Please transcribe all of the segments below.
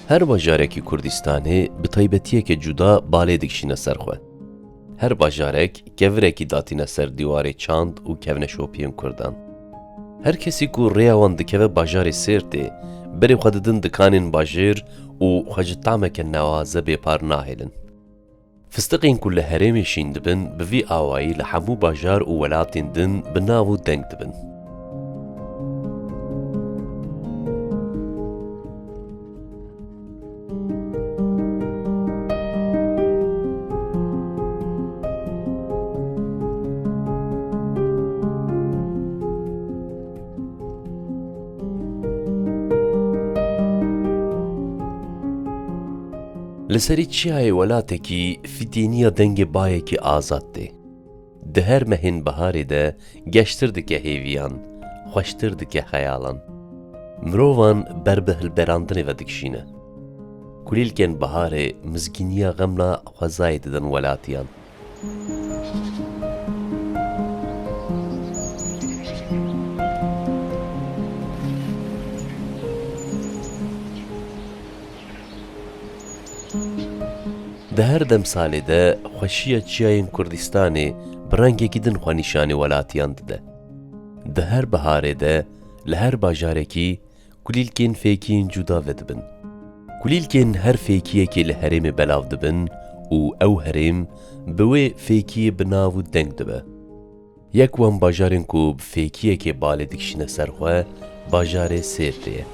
Her bajarekî Kurdistanê bi taybetiyekê cuda balê dikişîne ser xwe. Her bajarek kevirekî datîne ser dîwarê çand û kevneşopiyên Kurdan. Her kesî ku rêya wan dikeve bajarê Sêrtê, berê xwe didin dikanên bajêr û xwe ji tameke newaze bêpar nahêlin. Fistiqên ku li herêmê şîn dibin, bi vî awayî li hemû bajar û welatên din bi nav û deng dibin. Li serî çiyayê welatekî fîtîniya dengê bayekî azad tê. Di her mehên biharê de geştir dike hêviyan, xweştir dike xeyalan. Mirovan ber bi hilberandinê ve dikişîne. Kulîlkên biharê mizgîniya xemla xwezayê didin welatiyan. Di her demsalê de xweşiya çiyayên Kurdistanê bi rengekî din xwe nîşanî welatiyan dide. Di her biharê de li her bajarekî kulîlkên fêkiyên cuda vedibin. Kulîlkên her fêkiyekê li herêmê belav dibin û ew herêm bi wê fêkiyê bi nav û deng dibe. Yek wan bajarên ku bi fêkiyekê balê dikişîne ser xwe, bajarê Sêrtê ye.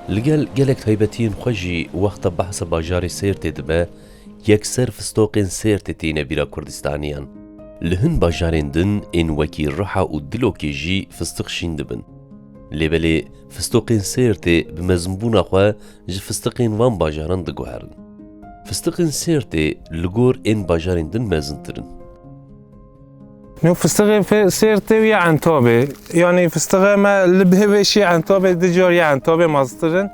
Li gel gelek taybetiyên xwe jî wexta behsa bajarê Sêrtê dibe, yekser fistoqên Sêrtê tîne bîra Kurdistaniyan. Li hin bajarên din ên wekî Riha û Dilokê jî fistiq şîn dibin. Lêbelê fistoqên Sêrtê bi mezmbûna xwe ji fistiqên van bajaran diguherin. Fistiqên Sêrtê li gor ên bajarên din mezintirin. فستق سرت وی عنتابه یعنی فستق ما لبهوشی عنتابه دجار یا عنتابه مازترن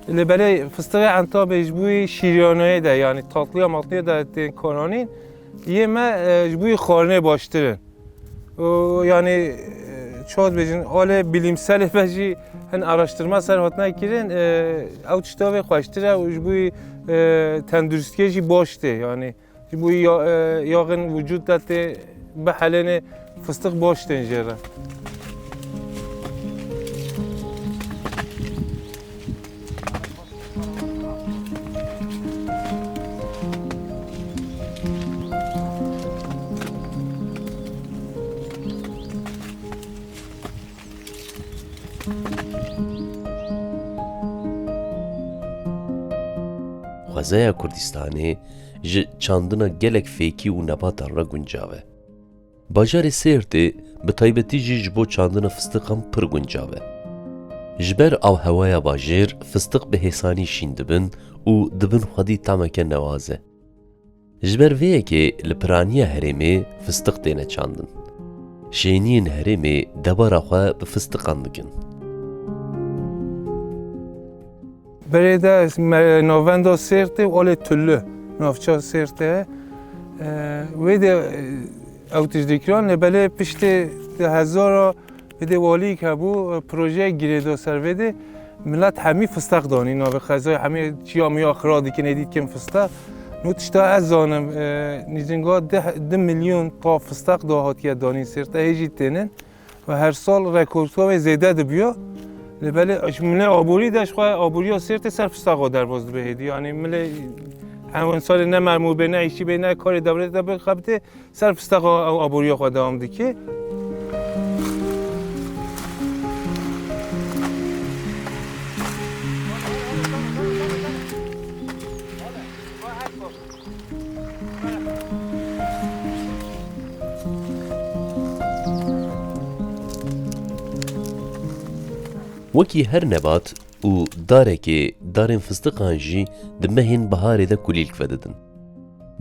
لبره فستق عنتابه جبوی شیرانه ده یعنی tatlıya matlıya da کنانین یه ما جبوی خارنه باشترن yani çoğu bezin öyle bilimsel efeci hani araştırma serhatına girin avçta ve hoştura bu tendürstkeji boştu yani bu yağın vücutta بحلنه فستق باش تنجره Xwezaya Kurdistanê ji çandina gelek fêkî û nebatan re guncav e. Bajarê Sêrtê bi taybetî jî ji bo çandina fistiqan pir guncav e. Ji ber avhewaya bajêr fistiq bi hêsanî şîn dibin û dibin xwedî tameke newaze. Ji ber vê yekê li piraniya herêmê fistiq têne çandin. Şêniyên herêmê debara xwe bi fistiqan dikin. Berê de navenda Sêrtê olê Tullü navçeya Sêrtê wê de ew tişdîkiran lebelê piştê hezara vê de waliyek hebû projeyek girêda ser vê de millet hemî fistaq danî navê xezayê hemî çiya miya xira dikin ê dîtkin fistaq nû tişta ez zanim nîzinga 2 milyon pa fistaq da hatiye danîn Sêrtê hê jî tênin ve her sal rekordwa wê zêde dibiya lebelê milê aborî de ji xwe aboriya Sêrtê ser fistaqa derbas dibe hêdî yani milê همون سال نه مرموز به نه ایشی به نه کار دولت به خبته صرف استقا آبوری خود دوام دیگه وەکی هەر نەبات û darekê darên fistiqan jî di mehên biharê de kulîlk vedidin.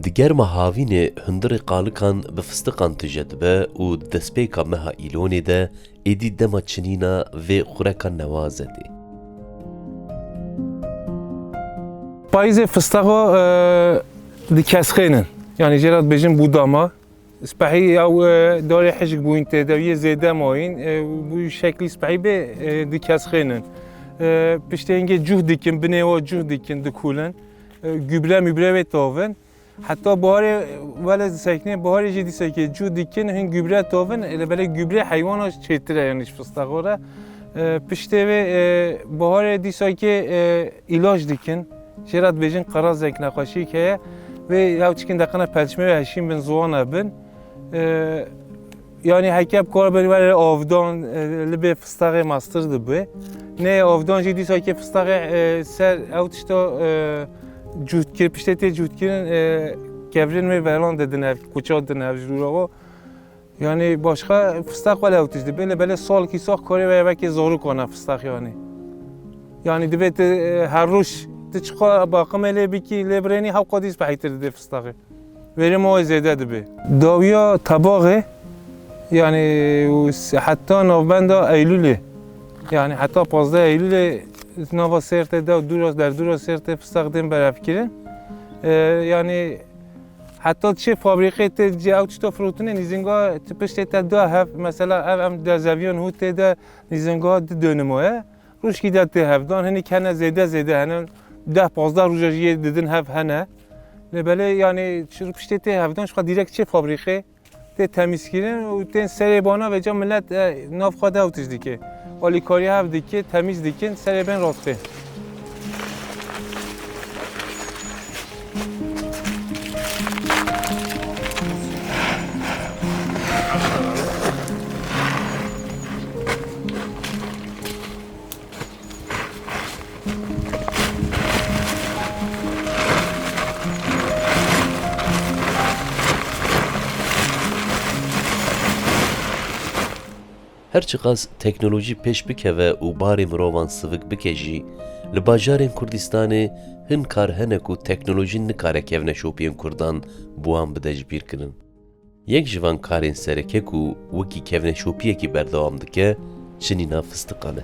Di germa havînê hundirê qalikan bi fistiqan tije dibe û destpêka meha îlonê de êdî dema çinîna vê xureka newazê tê. Payizê fistaxa dikesxênin. Yani jê re dibêjin bûdama. Spehî ew darê hişk bûyîn tê de yê zêde mayîn bû şeklî spehî bê dikesxênin. Piştê cuh dikin, binê we cuh dikin, dikulin. Gübre mübre ve tavın. Hatta baharê wele seknê baharê jî dîsekê cuh dikin hin gübre tavın. Böyle gübre heywana çêtir e yani fistaxa re. Piştê vê baharê dîsekê îlaj dikin. Jê re dibêjin qerazek nexweşîk heye. Ve yav çikin deqina pelçme ve heşîn bin ziwan bin. Yani hekeb kar bin were avdan li bê fistaxê master dibe. Ne avdan jî dîsekê fistaxê ser ew tişta cuhtkir piştê tê cuhtkirin kevrin ve velan dedin ev kuça dedin ev jûra. Yani başka fıstaq wele ew tişt dibe böyle sal ki sax karê ve vekê zarok wana fistax yani. Yani dibe her roj تشقى باقم لي بكي لبراني هاو قديس بحيتر دي فستاغي ويري مو زياده دبي داويا طباغي يعني حتى نوفمبر ايلول يعني حتى 15 ايلول نوفا سيرت دا دوراس در دوراس سيرت فستاغدين برافكيرن يعني حتى تشي فابريقه تجي او تشتو فروتن نيزنگا تبشت دا هف مثلا ام دا زاويون هوت دا نيزنگا دونموه روش کی داد هفدان هنی کنه زیاده هنن 10-15 روزی دیدن هف هنه لبله یعنی چرا پشت ته هفدان شما دیرکت چه فابریکه ته تمیز کردن و تن سری بانا و جا ملت ناف خواده اوتش دیگه آلیکاری هف دیگه تمیز دیگه سری بین راسته Herçi qas teknolojî pêş bikeve û barê mirovan sivik bike jî, li bajarên Kurdistanê hin kar hene ku teknolojî nikare kevne şopiyên Kurdan bi wan bide ji bîr kirin. Yek ji van karên sereke ku wekî kevne şopiyekî berdewam dike, çinîna fistiqan e.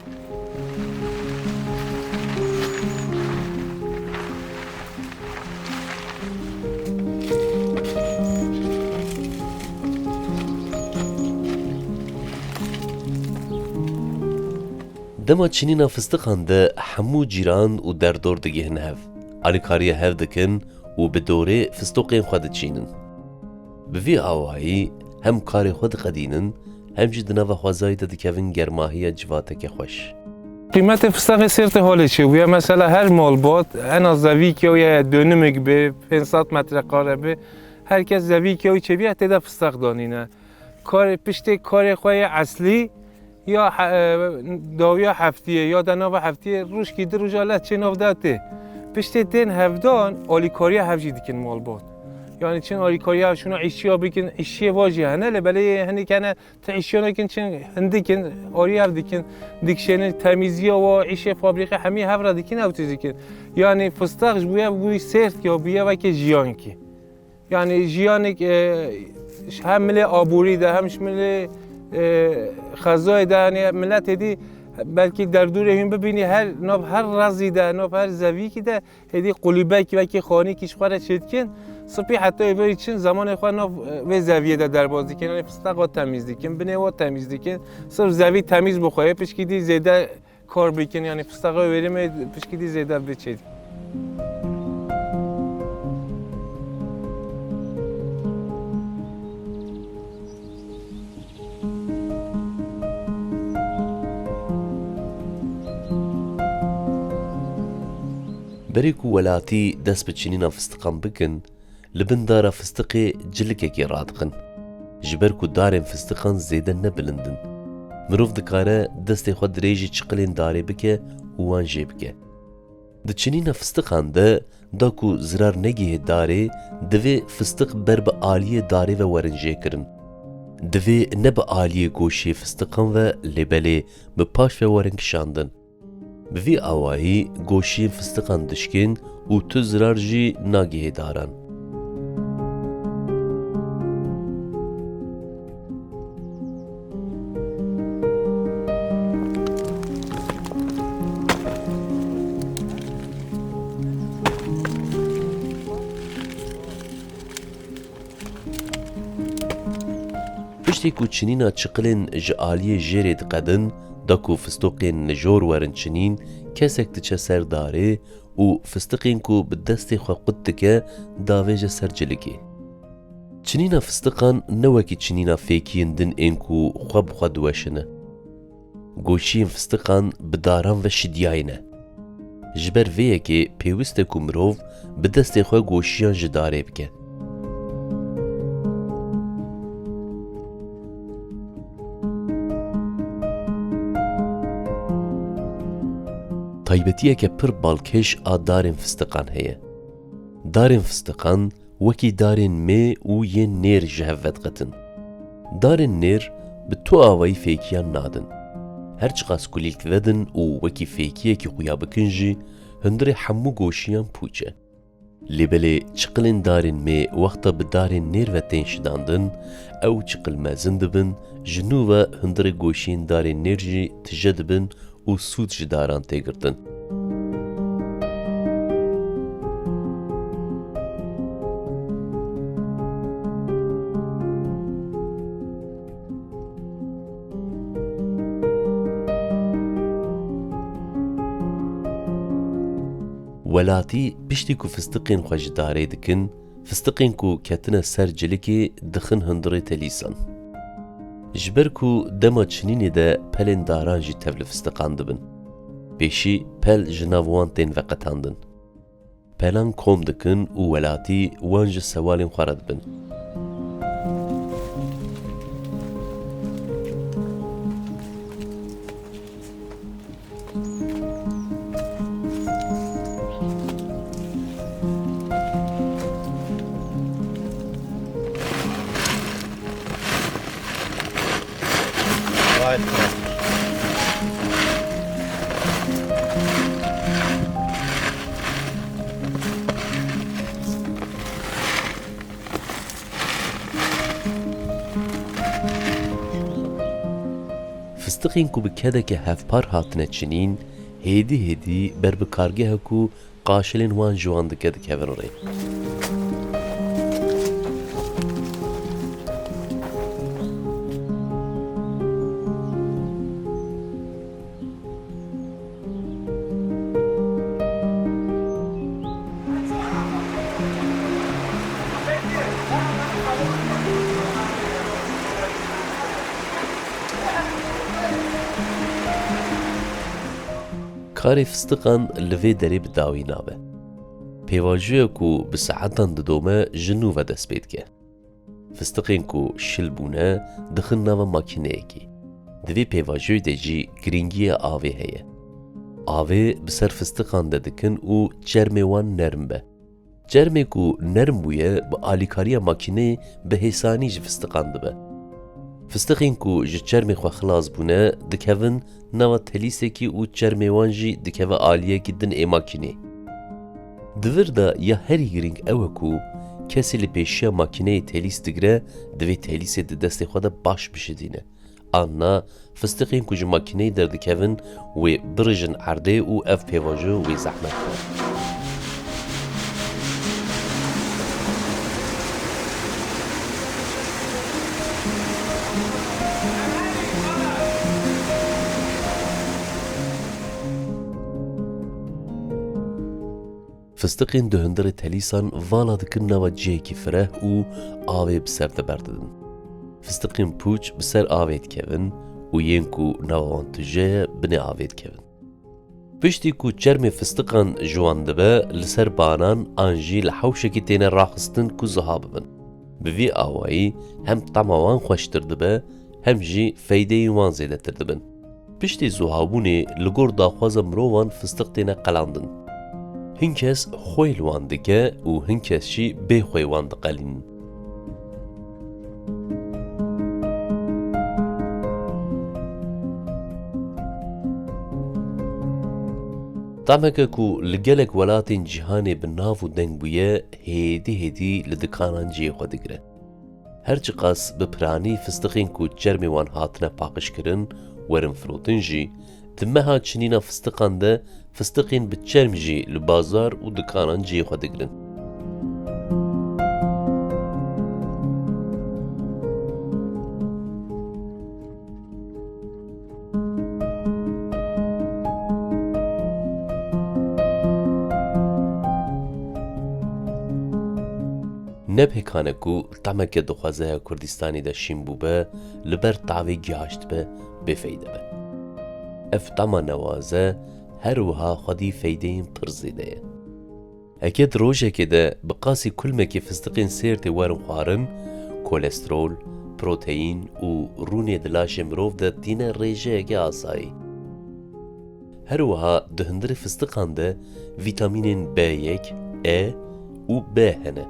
Dema çinîna fistiqan de hemû cîran û derdor digihîn hev. Alîkariya hev dikin û bi dorê fistoqên xwe diçînin. Bi vî awayî hem karê xwe diqedînin, hem jî di nava xwezayî de dikevin germahiya civateke xweş. Kıymetli fıstaqê sêrtê halê çi bûye mesela her malbat en az zevîkê ya dönümük be 500 metrekare be herkes zevîkê wî çebiye têde fıstaq danîne. Karê piştê karê xwe yê eslî یا داویا هفتیه یا دناو هفتیه روش کی دروج الله چه ناو داته پشت دین هفدان آلیکاری هفجی دیکن مال بود یعنی چون آلیکاری هفشون عیشیا بکن عیشی واجی هنه لبله هنی کنه تا عیشیا نکن چون هندیکن آری هف دیکن دیکشن تمیزی و عیش فابریقه همی هف را دیکن او چیزی کن یعنی فستقش بوی سرت یا بوی وکی جیان کی یعنی جیانی هم مل آبوری ده همش مل خزای ده ملت هدی بلکه در دور هم ببینی هر رازی ده هر زوی کی ده هدی قلیبه کی و کی خانی کیش خوره چتکن صبح حتی ایوری چن زمان خو ناف و زویه ده در بازی کنن فستق تمیز دیکن بنه و تمیز دیکن صرف زوی تمیز بخوره پیش کی دی زیاده کار بکن یعنی فستق بریم پیش کی دی زیاده بچید berê ku welatî dest bi çînîna fistiqan bikin, li bin dara fistiqê cilikekê radiqin. Ji ber ku darên fistiqan zêde nebilindin. Mirov dikare destê xwe dirêjî çiqilên darê bike û wan jê bike. Di çînîna fistiqan de da ku zirar negihê darê, divê fistiq ber bi aliyê darê ve werin jêkirin. Divê ne bi aliyê goşê fistiqan ve lêbelê bi paş ve werin kişandin. Bi vî awayî goşiyên fistiqan dişkin û tu zirar jî nagihê daran. پشتی کو چنینا چقلین جعالی جیره دقدن دا کو فستقین نجور ورن چنین کسک تچه سرداره و فستقین کو بدست خوا قد دکه داویج سرجلگی. چنینا فستقان نوکی چنینا فیکین دن این کو خواب خوا دوشنه. گوشین فستقان بداران و شدیاینه. جبر ویه که پیوسته کو مروف بدست خوا گوشیان جداره بکه. تایبەتیە کە پڕ باڵکێش ئا دارên فستقان هەیە. دارên فستقان وەکی دارên mê û yên nêr ji hev vedixetin. Darên nêr bi tu awayî fêkiyan nadin. Her çiqas ku lîlk vedin û wekî fêkiyekî xuya bikin jî hundirê hemû goşiyan pûç e. Lêbelê çiqilên darên mê wexta bi darên nêr ve tên şidandin, ew çiqil mezin dibin, ji nû ve hundirê goşiyên darên nêr jî tije dibin û sûd ji daran tê girtin. Welatî piştî ku fistiqên xwe ji darê dikin, fistiqên ku ketine ser cilikê dixin hundirê telîsan. Ji ber ku dema çinînê de pelên daran jî tev li fistiqan dibin. Pêşî pel ji nav wan tên veqetandin. Pelan kom dikin û welatî wan ji sewalên xwe re dibin. Fistiqên ku bi kedeke hevpar hatine çinîn, hêdî hêdî ber bi kargeha ku qaşilên wan ji wan dike dikevin rê. Karê fistiqan li vê derê bi dawî nabe. Pêvajoya ku bi saetan didome ji nû ve dest pê dike. Fistiqên ku şil bûne dixin nava makîneyekî. Di vê pêvajoyê de jî giringiya avê heye. Avê bi ser fistiqan de dikin û çermê wan nerm be. Çermê ku nerm bûye bi alîkariya makîneyê bi hêsanî ji fistiqan dibe. Fistiqên ku ji çermê xwe xilas bûne dikevin nava telîsekî û çermê wan jî dikeve aliyekî din ê makînê. Di vir de ya herî giring ew e ku kesê li pêşiya makîneyê telîs digire, divê telîsê di destê xwe de baş bişidîne. Anna fistiqên ku ji makîneyê derdikevin wê birijin erdê û ev pêvajo wê zehmet be. Fistiqên di hundirê telîsan vala dikin nava ciyekî fireh û avê bi ser de berdidin. Fistiqên pûç bi ser avê dikevin û yên ku nava wan tije ye binê avê dikevin. Piştî ku çermê fistiqan ji wan dibe li ser banan an jî li hewşekî têne raxistin ku ziha bibin. Bi vî awayî hem tema wan xweştir dibe hem jî feydeyên wan zêdetir dibin. Piştî zihabûnê li gor daxwaza mirovan fistiq têne qelandin. Hin kes xwe li wan dike û hin kes jî bê xwe wan diqelînin. Temeke ku li gelek welatên cîhanê bi nav û deng bûye, hêdî hêdî li dikanan ciyê xwe digire. Her çi qas bi piranî fistiqên ku çermê wan hatine paqijkirin, werin firotin jî, di meha çinîna fistiqan de fistiqên bi çerm jî li bazar û dikanan ciyê xwe digirin. نپیکانه کو تمک دخوازه کردستانی دا شین بو به لبر تاوی گیاشت به بفیده به. اف تما نوازه هر وها خودی فیده این پرزیده. اکید روژه که ده بقاسی کل مکی فستقین سیرتی ورم خوارن کولسترول، پروتئین و رونی دلاش مروف ده دینه ریجه اگه آسایی. هر وها دهندر فستقان ده ویتامینین B1، E و B هنه.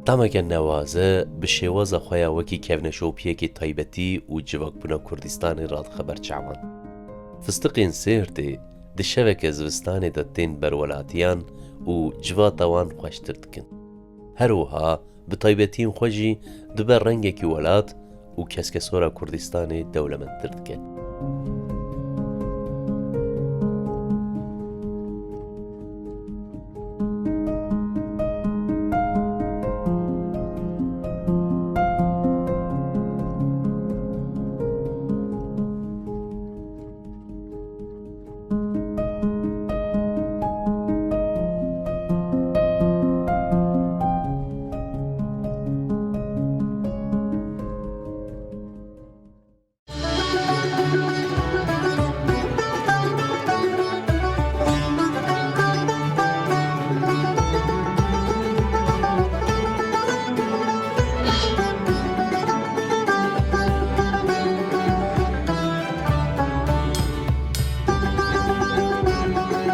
تامک نوازه به شێوازە خۆیان وەکی کەونەشۆپیەکی تایبەتی و جوواکبوونا کوردستانی ڕادخەبەر چاوان. فستقین سێرتێ di şeveke zivistanê de tên berwelatiyan û civata wan xweştir dikin. Her wiha bi taybetiyên xwe jî dibe rengekî welat û keskesora Kurdistanê dewlemendtir dike.